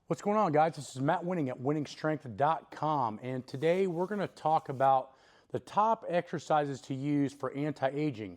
What's going on, guys? This is Matt Wenning at Wenningstrength.com, and today we're going to talk about the top exercises to use for anti-aging.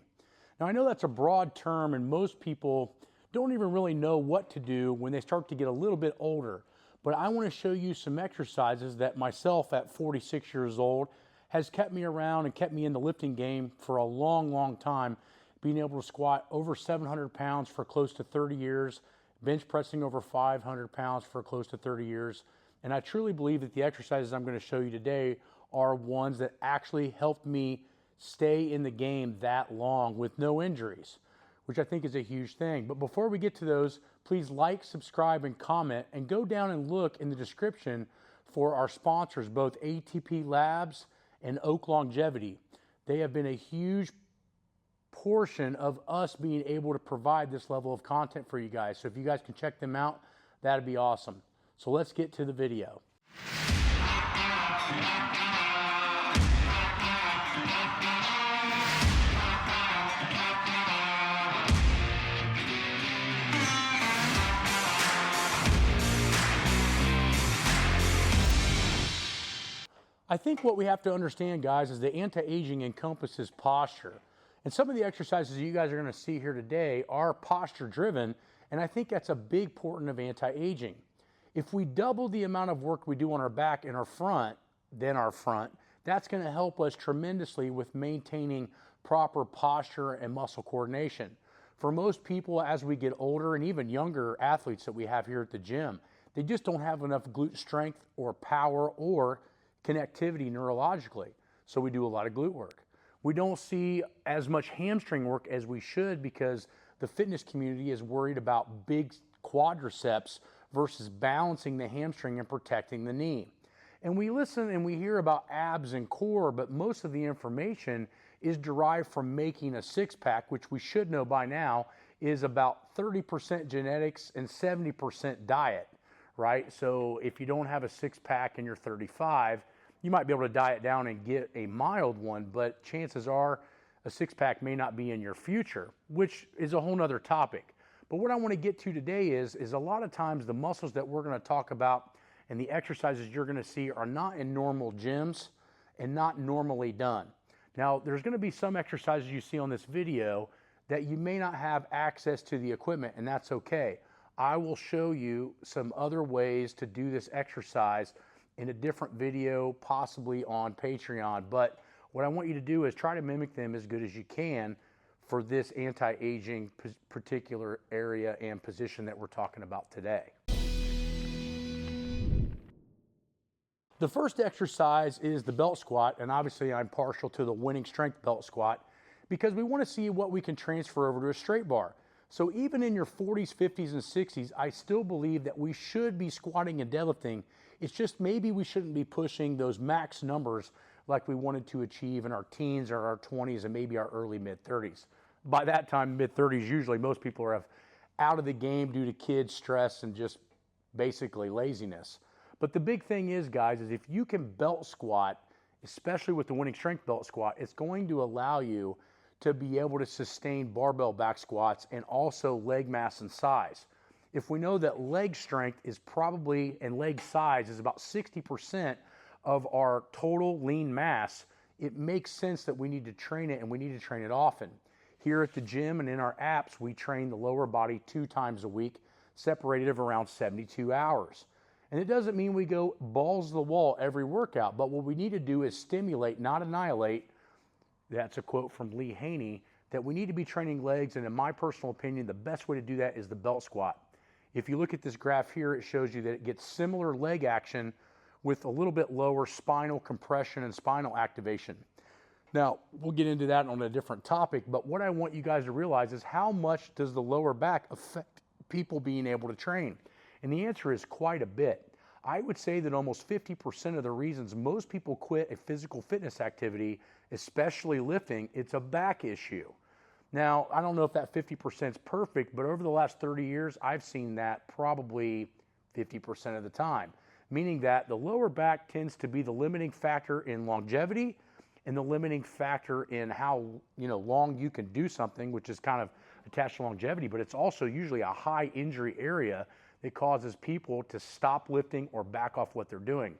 Now, I know that's a broad term, and most people don't even really know what to do when they start to get a little bit older, but I want to show you some exercises that myself at 46 years old has kept me around and kept me in the lifting game for a long time, being able to squat over 700 pounds for close to 30 years, bench pressing over 500 pounds for close to 30 years. And I truly believe that the exercises I'm going to show you today are ones that actually helped me stay in the game that long with no injuries, which I think is a huge thing. But before we get to those, please like, subscribe, and comment, and go down and look in the description for our sponsors, both ATP Labs and Oak Longevity. They have been a huge portion of us being able to provide this level of content for you guys. So if you guys can check them out, that'd be awesome. So let's get to the video. I think what we have to understand, guys, is that anti-aging encompasses posture. And some of the exercises you guys are going to see here today are posture driven, and I think that's a big portion of anti-aging. If we double the amount of work we do on our back and our front, that's going to help us tremendously with maintaining proper posture and muscle coordination. For most people, as we get older, and even younger athletes that we have here at the gym, they just don't have enough glute strength or power or connectivity neurologically. So we do a lot of glute work. We don't see as much hamstring work as we should because the fitness community is worried about big quadriceps versus balancing the hamstring and protecting the knee. And we listen and we hear about abs and core, but most of the information is derived from making a six-pack, which we should know by now is about 30% genetics and 70% diet, right? So if you don't have a six-pack and you're 35, you might be able to diet down and get a mild one, but chances are a six-pack may not be in your future, which is a whole nother topic. But what I want to get to today is a lot of times the muscles that we're going to talk about and the exercises you're going to see are not in normal gyms and not normally done. Now, there's going to be some exercises you see on this video that you may not have access to the equipment, and that's okay. I will show you some other ways to do this exercise in a different video, possibly on Patreon. But what I want you to do is try to mimic them as good as you can for this anti-aging particular area and position that we're talking about today. The first exercise is the belt squat, and obviously I'm partial to the Wenningstrength belt squat because we want to see what we can transfer over to a straight bar. So even in your 40s, 50s, and 60s, I still believe that we should be squatting and deadlifting. It's just maybe we shouldn't be pushing those max numbers like we wanted to achieve in our teens or our 20s and maybe our early mid-30s. By that time, mid-30s, usually most people are out of the game due to kids, stress, and just basically laziness. But the big thing is, guys, is if you can belt squat, especially with the Wenningstrength belt squat, it's going to allow you to be able to sustain barbell back squats and also leg mass and size. If we know that leg strength is probably, and leg size is about 60% of our total lean mass, it makes sense that we need to train it and we need to train it often. Here at the gym and in our apps, we train the lower body 2 times a week, separated of around 72 hours. And it doesn't mean we go balls to the wall every workout, but what we need to do is stimulate, not annihilate. That's a quote from Lee Haney, that we need to be training legs, and in my personal opinion, the best way to do that is the belt squat. If you look at this graph here, it shows you that it gets similar leg action with a little bit lower spinal compression and spinal activation. Now, we'll get into that on a different topic, but what I want you guys to realize is how much does the lower back affect people being able to train? And the answer is quite a bit. I would say that almost 50% of the reasons most people quit a physical fitness activity, especially lifting, it's a back issue. Now, I don't know if that 50% is perfect, but over the last 30 years, I've seen that probably 50% of the time, meaning that the lower back tends to be the limiting factor in longevity and the limiting factor in how long you can do something, which is kind of attached to longevity, but it's also usually a high injury area that causes people to stop lifting or back off what they're doing.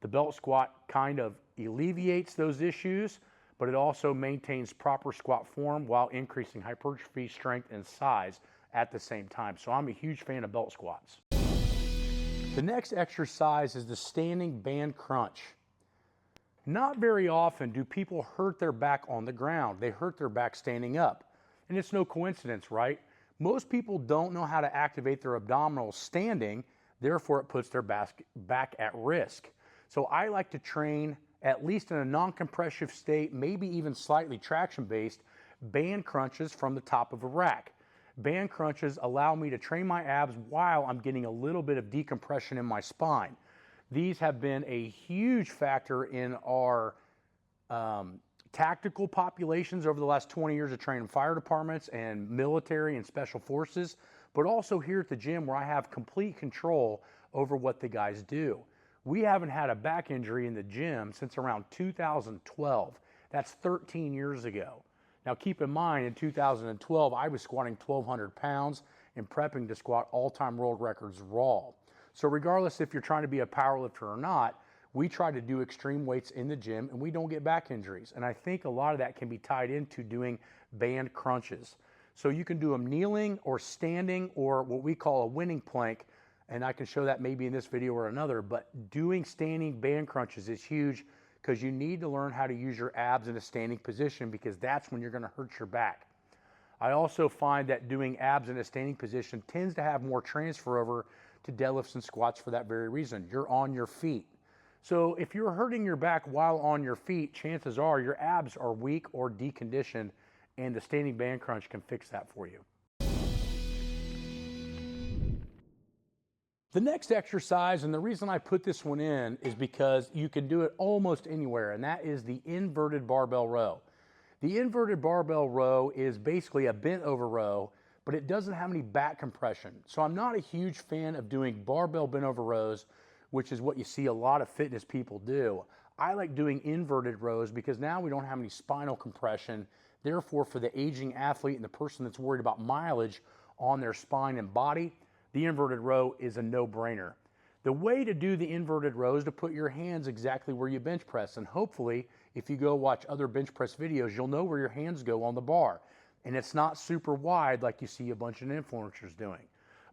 The belt squat kind of alleviates those issues, but it also maintains proper squat form while increasing hypertrophy, strength, and size at the same time. So I'm a huge fan of belt squats. The next exercise is the standing band crunch. Not very often do people hurt their back on the ground. They hurt their back standing up. And it's no coincidence, right? Most people don't know how to activate their abdominals standing, therefore it puts their back at risk. So I like to train, at least in a non-compressive state, maybe even slightly traction-based, band crunches from the top of a rack. Band crunches allow me to train my abs while I'm getting a little bit of decompression in my spine. These have been a huge factor in our tactical populations over the last 20 years of training fire departments and military and special forces, but also here at the gym where I have complete control over what the guys do. We haven't had a back injury in the gym since around 2012. That's 13 years ago. Now keep in mind, in 2012, I was squatting 1,200 pounds and prepping to squat all-time world records raw. So regardless if you're trying to be a powerlifter or not, we try to do extreme weights in the gym and we don't get back injuries. And I think a lot of that can be tied into doing band crunches. So you can do them kneeling or standing or what we call a winning plank. And I can show that maybe in this video or another, but doing standing band crunches is huge because you need to learn how to use your abs in a standing position because that's when you're going to hurt your back. I also find that doing abs in a standing position tends to have more transfer over to deadlifts and squats for that very reason. You're on your feet. So if you're hurting your back while on your feet, chances are your abs are weak or deconditioned, and the standing band crunch can fix that for you. The next exercise, and the reason I put this one in, is because you can do it almost anywhere, and that is the inverted barbell row. The inverted barbell row is basically a bent over row, but it doesn't have any back compression. So I'm not a huge fan of doing barbell bent over rows, which is what you see a lot of fitness people do. I like doing inverted rows because now we don't have any spinal compression. Therefore, for the aging athlete and the person that's worried about mileage on their spine and body, the inverted row is a no-brainer. The way to do the inverted row is to put your hands exactly where you bench press. And hopefully, if you go watch other bench press videos, you'll know where your hands go on the bar. And it's not super wide like you see a bunch of influencers doing.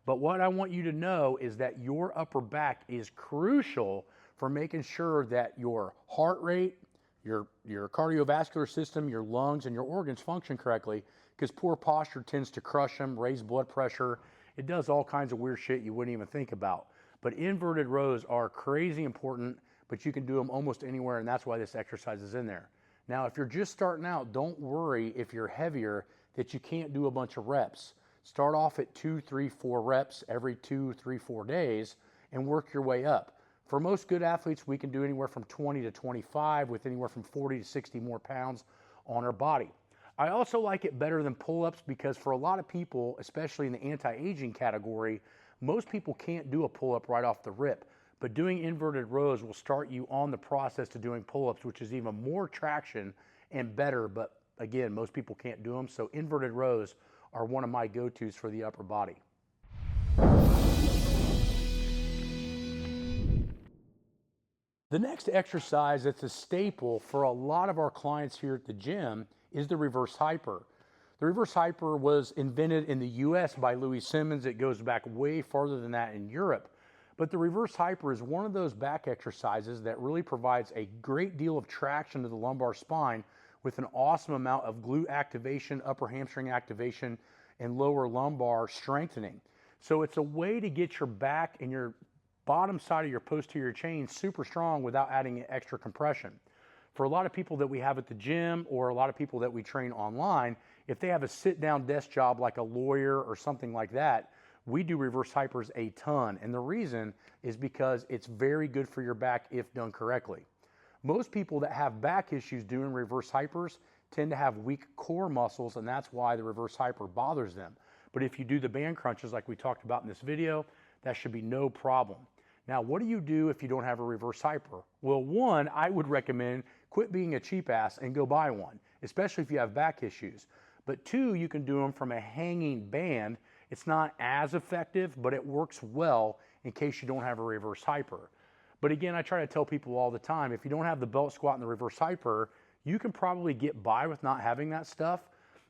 But what I want you to know is that your upper back is crucial for making sure that your heart rate, your cardiovascular system, your lungs, and your organs function correctly, because poor posture tends to crush them, raise blood pressure. It does all kinds of weird shit you wouldn't even think about. But inverted rows are crazy important, but you can do them almost anywhere, and that's why this exercise is in there. Now, if you're just starting out, don't worry if you're heavier that you can't do a bunch of reps. Start off at 2, 3, 4 reps every 2, 3, 4 days and work your way up. For most good athletes, we can do anywhere from 20 to 25 with anywhere from 40 to 60 more pounds on our body. I also like it better than pull-ups because for a lot of people, especially in the anti-aging category, most people can't do a pull-up right off the rip. But doing inverted rows will start you on the process to doing pull-ups, which is even more traction and better. But again, most people can't do them. So inverted rows are one of my go-tos for the upper body. The next exercise that's a staple for a lot of our clients here at the gym is the reverse hyper. The reverse hyper was invented in the US by Louis Simmons. It goes back way farther than that in Europe. But the reverse hyper is one of those back exercises that really provides a great deal of traction to the lumbar spine with an awesome amount of glute activation, upper hamstring activation, and lower lumbar strengthening. So it's a way to get your back and your bottom side of your posterior chain super strong without adding extra compression. For a lot of people that we have at the gym or a lot of people that we train online, if they have a sit-down desk job like a lawyer or something like that, we do reverse hypers a ton. And the reason is because it's very good for your back if done correctly. Most people that have back issues doing reverse hypers tend to have weak core muscles, and that's why the reverse hyper bothers them. But if you do the band crunches like we talked about in this video, that should be no problem. Now, what do you do if you don't have a reverse hyper? Well, one, I would recommend quit being a cheap ass and go buy one, especially if you have back issues. But two, you can do them from a hanging band, It's not as effective, but it works well in case you don't have a reverse hyper. But again, I try to tell people all the time, if you don't have the belt squat and the reverse hyper, you can probably get by with not having that stuff.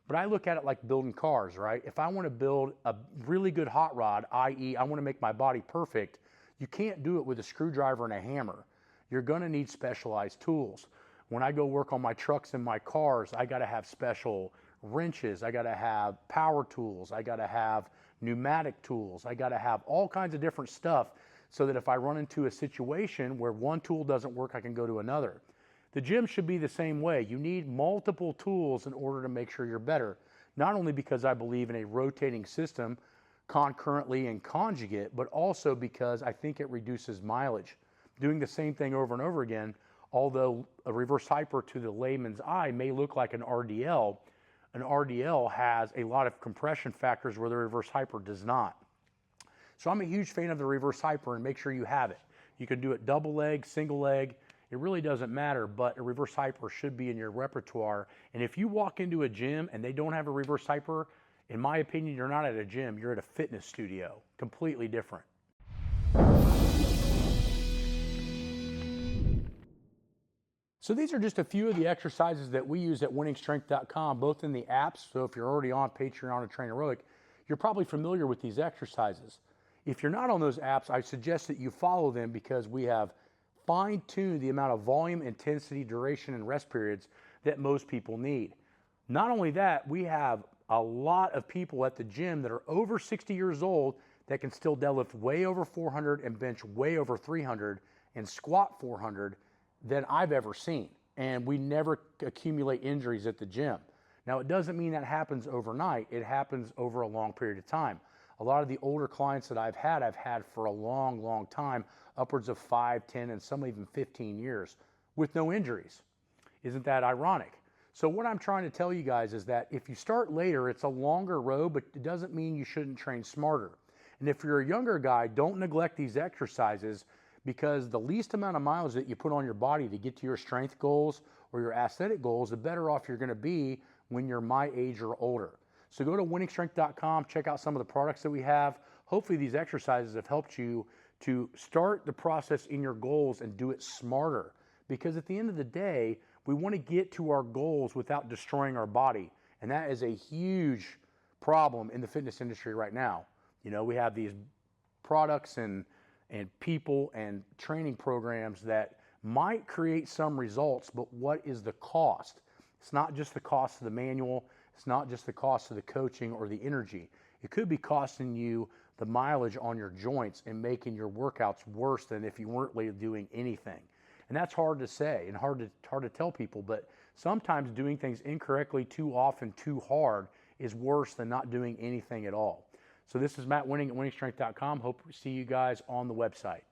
But I look at it like building cars, right? If I want to build a really good hot rod, i.e. I want to make my body perfect, you can't do it with a screwdriver and a hammer. You're going to need specialized tools. When I go work on my trucks and my cars, I got to have special wrenches. I got to have power tools. I got to have pneumatic tools. I got to have all kinds of different stuff so that if I run into a situation where one tool doesn't work, I can go to another. The gym should be the same way. You need multiple tools in order to make sure you're better. Not only because I believe in a rotating system, concurrently and conjugate, but also because I think it reduces mileage. Doing the same thing over and over again, although a reverse hyper to the layman's eye may look like an RDL has a lot of compression factors where the reverse hyper does not. So I'm a huge fan of the reverse hyper, and make sure you have it. You can do it double leg, single leg. It really doesn't matter, but a reverse hyper should be in your repertoire. And if you walk into a gym and they don't have a reverse hyper, in my opinion, you're not at a gym, you're at a fitness studio. Completely different. So these are just a few of the exercises that we use at Wenningstrength.com, both in the apps. So if you're already on Patreon or Train Heroic, you're probably familiar with these exercises. If you're not on those apps, I suggest that you follow them because we have fine-tuned the amount of volume, intensity, duration, and rest periods that most people need. Not only that, we have a lot of people at the gym that are over 60 years old that can still deadlift way over 400 and bench way over 300 and squat 400 than I've ever seen. And we never accumulate injuries at the gym. Now, it doesn't mean that happens overnight. It happens over a long period of time. A lot of the older clients that I've had for a long, long time, upwards of 5, 10, and some even 15 years with no injuries. Isn't that ironic? So what I'm trying to tell you guys is that if you start later, it's a longer road, but it doesn't mean you shouldn't train smarter. And if you're a younger guy, don't neglect these exercises, because the least amount of miles that you put on your body to get to your strength goals or your aesthetic goals, the better off you're going to be when you're my age or older. So go to Wenningstrength.com, check out some of the products that we have. Hopefully these exercises have helped you to start the process in your goals and do it smarter. Because at the end of the day, we want to get to our goals without destroying our body. And that is a huge problem in the fitness industry right now. You know, we have these products and people and training programs that might create some results, but what is the cost? It's not just the cost of the manual. It's not just the cost of the coaching or the energy. It could be costing you the mileage on your joints and making your workouts worse than if you weren't really doing anything. And that's hard to say and hard to tell people, but sometimes doing things incorrectly too often, too hard, is worse than not doing anything at all. So this is Matt Wenning at Wenningstrength.com. Hope to see you guys on the website.